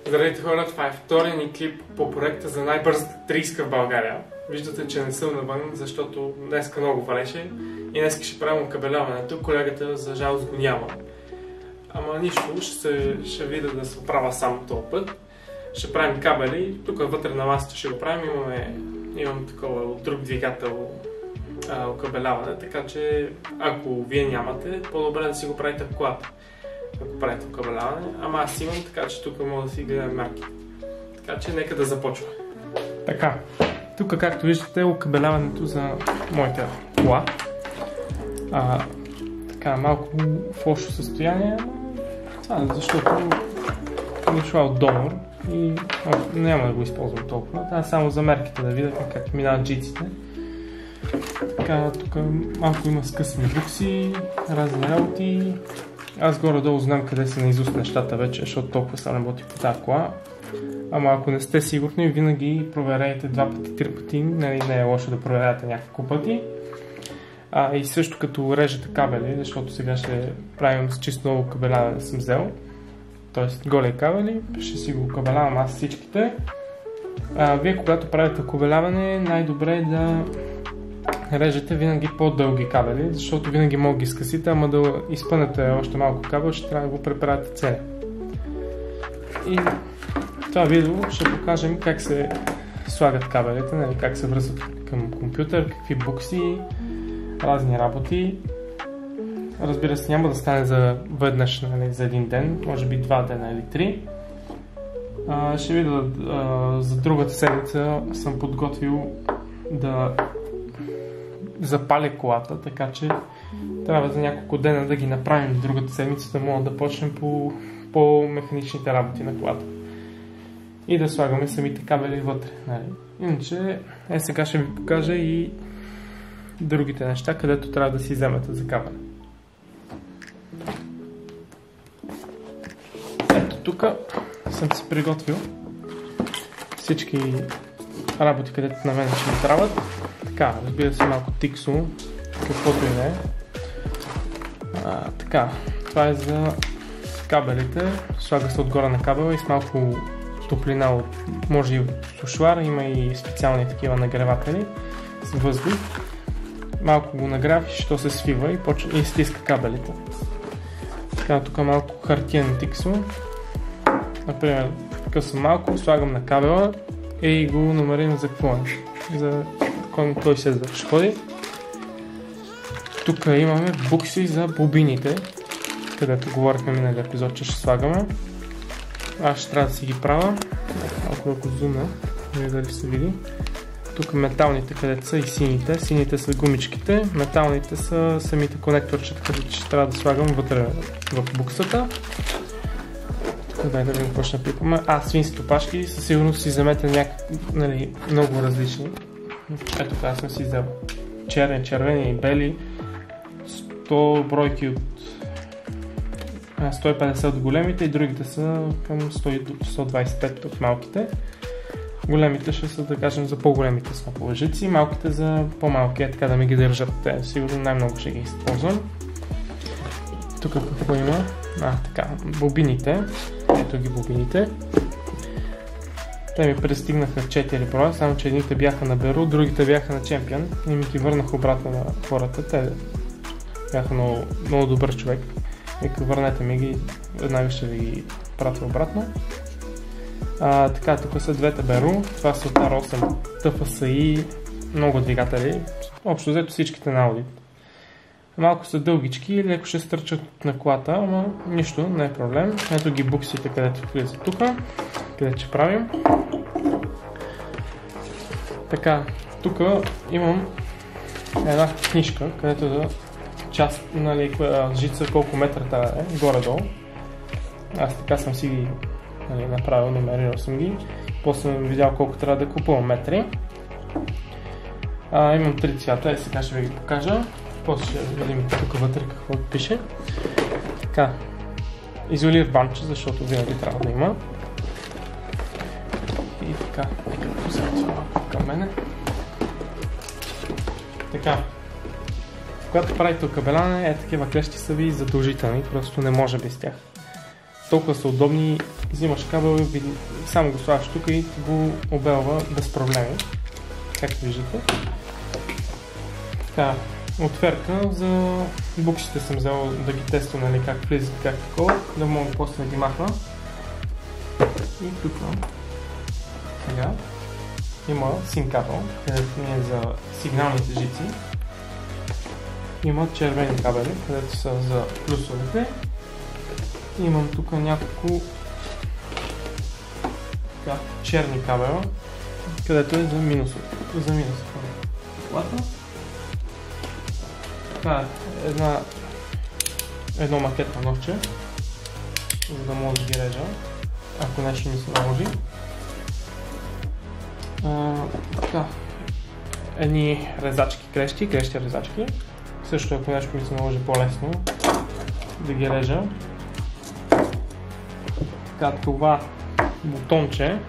Здравейте хора, това е втория ни клип по проекта за най-бързата 30 в България. Виждате, че не съм навън, защото днеска много валеше и днеска ще правим окабеляването. Колегата за жалост го няма. Ама нищо, ще видя да се оправя сам този път. Ще правим кабели, тук вътре на масата ще го правим, имам такова от друг двигател окабеляване, така че ако вие нямате, по-добре да си го правите в колата. Ако правите окабеляване, ама аз имам, така че тук мога да си гледам марки. Така че нека да започваме. Така, тук както виждате е окабеляването за моята кола. Така, малко в лошо състояние, защото е дошла от донор и няма да го използвам толкова. Трябва само за мерките да видя как минават джиците. Така, тук малко има скъсани букси, разни работи. Аз горе-долу знам къде са наизуст нещата вече, защото толкова са работи по тази кола. Ама ако не сте сигурни, винаги проверяйте 2 пъти, 3 пъти, не е лошо да проверяте няколко пъти. И също като режете кабели, защото сега ще правим с чисто ново кабеляване съм взел. Тоест голи кабели, ще си го кабелявам аз всичките. Вие когато правите кабеляване, най-добре е да режете винаги по-дълги кабели, защото винаги мога да ги скъсите, ама да изпънете още малко кабел, ще трябва да го преправяте целия. И в това видео ще покажем как се слагат кабелите, нали, как се връзват към компютър, какви букси, разни работи. Разбира се, няма да стане за веднъж, нали, за един ден, може би 2 дена или 3. Ще видя за другата седмица съм подготвил да запаля колата, така че трябва за няколко дена да ги направим другата седмица, да мога да почнем по механичните работи на колата. И да слагаме самите кабели вътре. Нали? Иначе, сега ще ви покажа и другите неща, където трябва да си вземете за кабели. Ето тук съм си приготвил всички работи, където на мен ще ми трябват. Така, разбира се, малко тиксо, каквото и не е. Така, това е за кабелите. Слага се отгоре на кабела и с малко топлина, може и от сушлар, има и специални такива нагреватели с въздух. Малко го нагряваш, то се свива и стиска кабелите. Така, тук малко хартиен тиксо. Например, късам малко, слагам на кабела и го намерим за какво за той се разходи. Тук имаме букси за бобините, където говорихме миналия епизод, че ще слагаме. Аз ще трябва да си ги правя. Ако да го зумна, не дали се види. Тук металните, където са и сините. Сините са гумичките, металните са самите конекторчета, където ще трябва да слагам вътре в буксата. Тук дай да видим какво ще напипаме. Свински опашки, със сигурност си вземете нали, много различни. Ето така съм си взел червени и бели, 100 бройки от 150 от големите и другите са към 125 от малките. Големите ще са, да кажем, за по-големите снопове-жици, малките за по-малки, така да ми ги държат. Те сигурно най-много ще ги използвам. Тук какво има? Така, бобините. Ето ги бобините. Те ми пристигнаха 4 броя, само че едните бяха на Беру, другите бяха на Чемпион и ми ги върнах обратно на хората. Те бяха много добър човек. Вика, върнете ми ги, веднага ще ви ги пратя обратно. Така, тук са двете Беру, това са от R8 TFSI, много двигатели, общо взето всичките на Audi. Малко са дългички и леко ще стърчат на колата, ама нищо, не е проблем. Ето ги буксите, където влизат тук, където ще правим. Така, тук имам една книжка, където да част, нали, жица колко метра трябва да е, горе-долу. Аз така съм си ги направил, номерирал съм ги. После съм видял колко трябва да купувам метри. Имам 3 цвята, сега ще ви ги покажа. После ще видим тук вътре какво пише. Така, изолир банче, защото винаги трябва да има. И така, нека да посветя малко към мене. Така, когато правите окабеляване, такива клещи са ви задължителни, просто не може без тях. толкова са удобни, взимаш кабел и само го слагаш тук и го обелва без проблеми, както виждате. Така, отверка за буксите съм взел да ги тествам, нали, как влизат, как такова, да мога после да ги махна. И тук сега има SIM кабел, където не е за сигналните жици. Има червени кабели, където са за плюсовете. Имам тук няколко черни кабела, където е за минусовете. Така, едно макетно ножче, за да мога да ги режа, ако нещо ми се наложи. Така, едни резачки, клещи резачки. Също ако нещо ми се наложи по-лесно да ги режа. Така, това бутонче,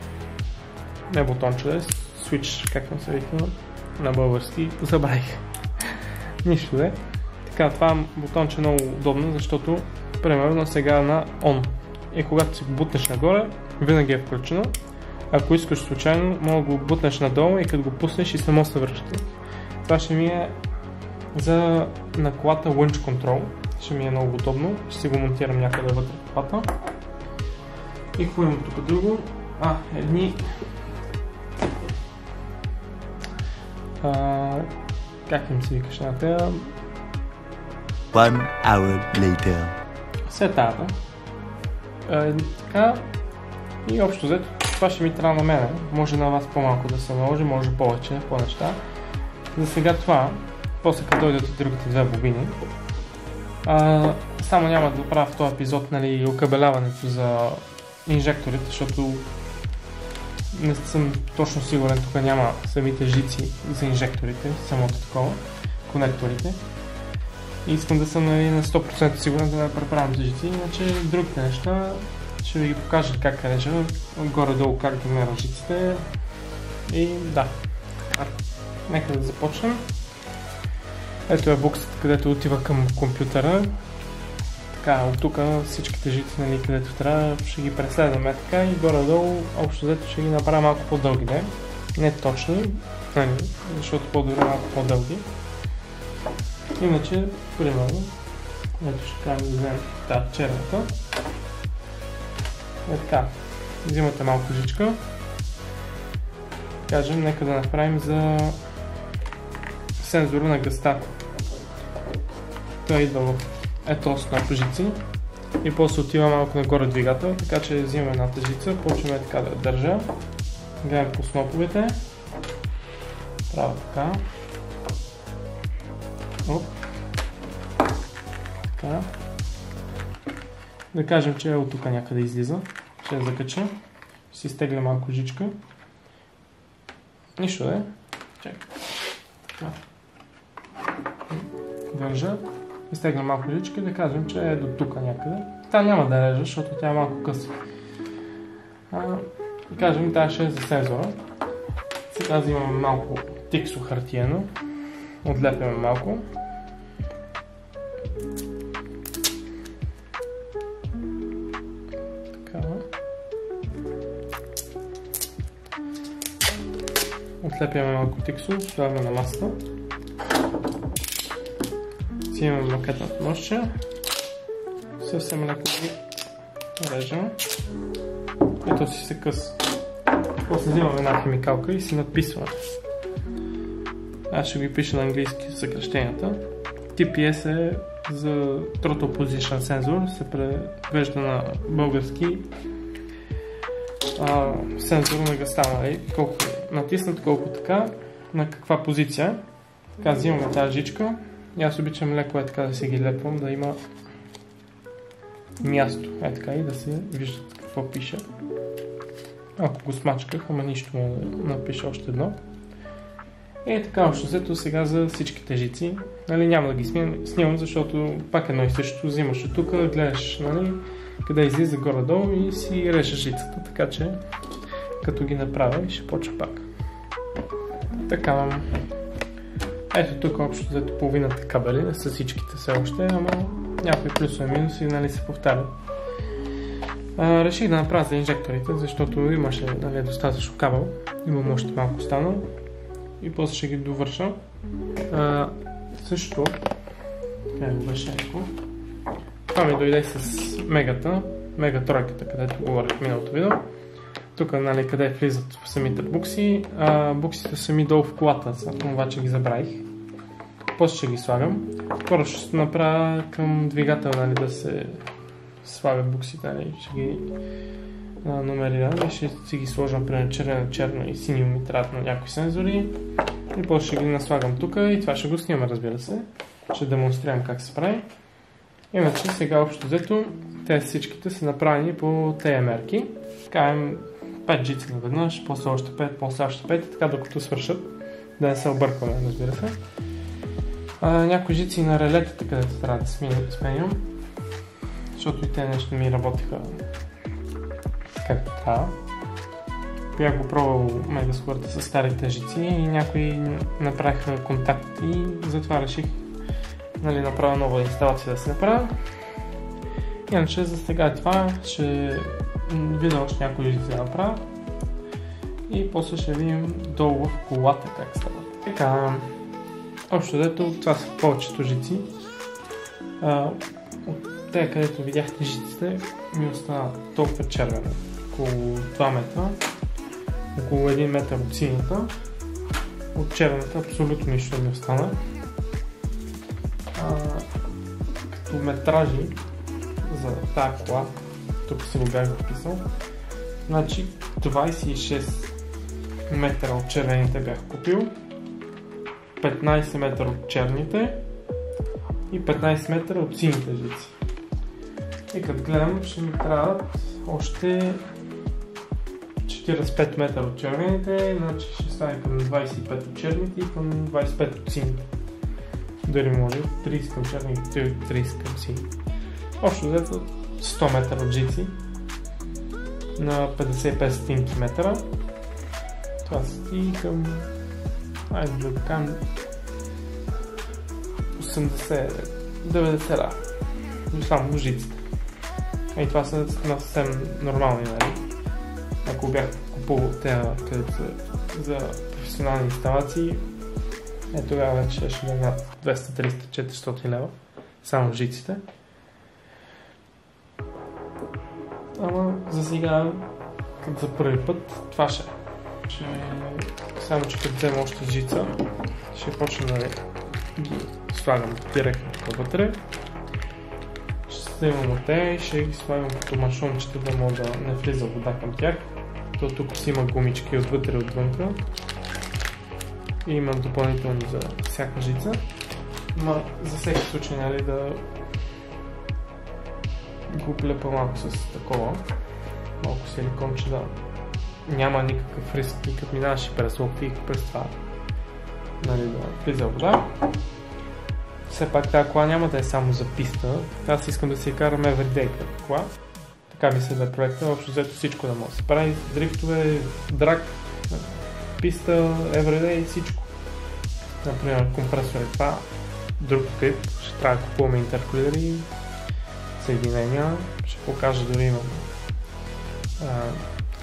не бутонче, да е switch, както се вика на български, забравих. Нищо де. Така, това бутонче е много удобно, защото примерно сега на on. И когато си го бутнеш нагоре, винаги е включено. Ако искаш случайно, мога да го бутнеш надолу и като го пуснеш и само се връща. Това ще ми е за на колата Launch Control. Ще ми е много удобно. Ще си го монтирам някъде вътре в колата. И какво имам тук друго? Едни... как им се викаш на тея? 1 hour later. Сетата. Така. И общо взето, това ще ми трябва на мене. Може на вас по-малко да се наложи, може повече, по-неща. За сега това. После като дойдат и другите две бобини. Само няма да правя в този епизод, нали, окабеляването за инжекторите, защото не съм точно сигурен, тук няма самите жици за инжекторите, самото такова, конекторите. И искам да съм, нали, на 100% сигурен да преправям тези жици, иначе другите неща ще ви ги покажа как режа, горе-долу как ги мера жиците. И да, нека да започнем. Ето е буксата, където отива към компютъра. Така, от тук всичките жици, нали, където трябва, ще ги преследваме така и горе-долу, общо взето ще ги направя малко по-дълги, не точни, нали, защото по-добре малко по-дълги. Иначе, примерно, ето ще кажем да вземем тази черната. Е така, взимате малко жичка. Кажем, нека да направим за сензора на гъста. Той идва в ето сноп жици и после отива малко нагоре двигател, така че взимаме едната жица, почваме така да я държа. Гледам по сноповете. Право така. Оп. Така. Да кажем, че от тук някъде излиза. Ще я закача. Ще си изтегля малко жичка. Нищо да е. Чакай. Така. Държа. Изтегна малко жичка и да кажем, че е до тук някъде. Та няма да режа, защото тя е малко къса. Да кажем, тази ще е за сензора. Сега взимаме малко тиксо хартиено. Отлепяме малко. Така. Отлепяме малко тиксо, слагаме на масата. Взимаме макетното ножче. Съвсем леко ги режем. И то си се къса. После взимаме една химикалка и си надписваме. Аз ще ви пиша на английски съкращенията. TPS е за Throttle Position Sensor, се превежда на български сензор на гъста, нали? Колко натиснат, колко така, на каква позиция. Така, взимаме тази жичка и аз обичам леко така да си ги лепвам, да има място, така и да се виждат какво пише. Ако го смачках, ама нищо мога да напиша още едно. И така, общо взето сега за всичките жици. Нали, няма да ги снимам, защото пак едно и също взимаш от тук, гледаш, нали, къде излиза горе-долу и си режеш жицата, така че като ги направя ще почва пак. Така, ето тук общо взето половината кабели, не са всичките все още, ама някои плюсове и минуси, нали, се повтарят. Реших да направя за инжекторите, защото имаше достатъчно кабел, имам още малко останало и после ще ги довърша. Също, това ми дойде с мегатройката, където говорих в миналото видео. Тук, къде влизат в самите букси, буксите са ми долу в колата, обаче ги забравих. После ще ги слагам. Първо ще се направя към двигател, да се слагат буксите, ще ги номерирам и ще си ги сложа, например, черно и синьо ми трябват на някои сензори. И после ще ги наслагам тук и това ще го снимам, разбира се. Ще демонстрирам как се прави. Иначе сега общо взето, те всичките са направени по тези мерки. Каем 5 джици наведнъж, после още 5, после още 5 и така докато свършат. Да не се объркваме, разбира се. Някои жици на релетата, където трябва да сменям. Защото и те нещо ми работиха както трябва. Бях го пробвал Megasquirt с старите жици и някои направиха контакт и затова реших направя нова инсталация да се направя. Иначе за сега това ще видя още някои жици да направя и после ще видим долу в колата как става. Така, общо дето това са повечето жици. От те, където видяхте жиците, ми остана толкова червена, около 2 метра, около 1 метър от синята, от червената абсолютно нищо не остана. Като метражи за тази кола, тук си го бях записал, значи 26 метра от червените бях купил, 15 метра от черните и 15 метра от сините жици. И като гледам, ще ми трябват още 45 метра от червените, значи ще стане към 25 от черните и към 25 от сините. Дали може 30 към черните и 30 към сините. Общо взето 100 метра от жици на 55 стотинки метра. Това са и към, айде да кажем, 80-90 лева. Само жиците. И това са съвсем нормални, нали? Ако бях купувал тези за професионални инсталации, тогава вече ще да над 200-300-400 лева. Само жиците. Ама за сега, като за първи път, това ще само че като взема още жица, ще почна да ги слагам директно вътре. Ще снимам от те и ще ги слагам като машончета, да мога да не влиза вода към тях. То тук си има гумички отвътре и отвънка. И има допълнително за всяка жица. Но за всеки случай, нали, да го плепа малко с такова. Малко силиконче, да няма никакъв риск, и като минаваш и през лопти, и през това, нали, да влиза вода. Все пак тази кола няма да е само за писта, аз искам да си я карам everyday като кола. Така ми се да проекта, общо взето всичко да може да се прави, дрифтове, драг, писта, everyday, всичко. Например, компресор е това, друг клип, ще трябва да купуваме интеркулери, съединения, ще покажа, дори имам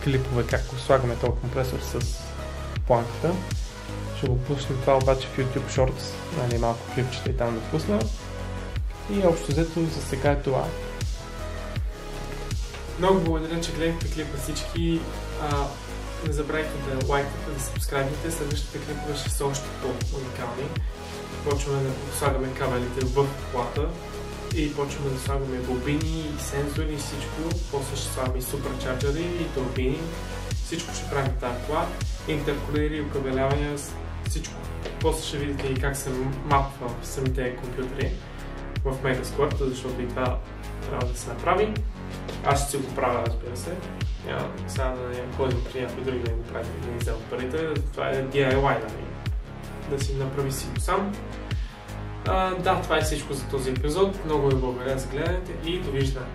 клипове как слагаме този компресор с планката. Ще го пуснем това обаче в YouTube Shorts, нали, малко клипчета и там да пусна. И общо взето за сега е това. Много благодаря, че гледахте клипа всички. Не забравяйте да лайкате, да сабскрайбите, следващите клипове ще са още по-уникални. Почваме да слагаме кабелите в колата и почваме да слагаме бобини и сензори и всичко. После ще слагаме и суперчарджери и турбини. Всичко ще правим в тази кола. Интеркулери, окабелявания, всичко. После ще видите и как се мапва в самите компютри в Megasquirt, защото и това трябва да се направи. Аз ще си го правя, разбира се. Няма сега да не ходим при някой други да го прави, да ни взема парите. Това е DIY, нали? Да си направи си го сам. Да, това е всичко за този епизод. Много ви благодаря за гледането и довиждане.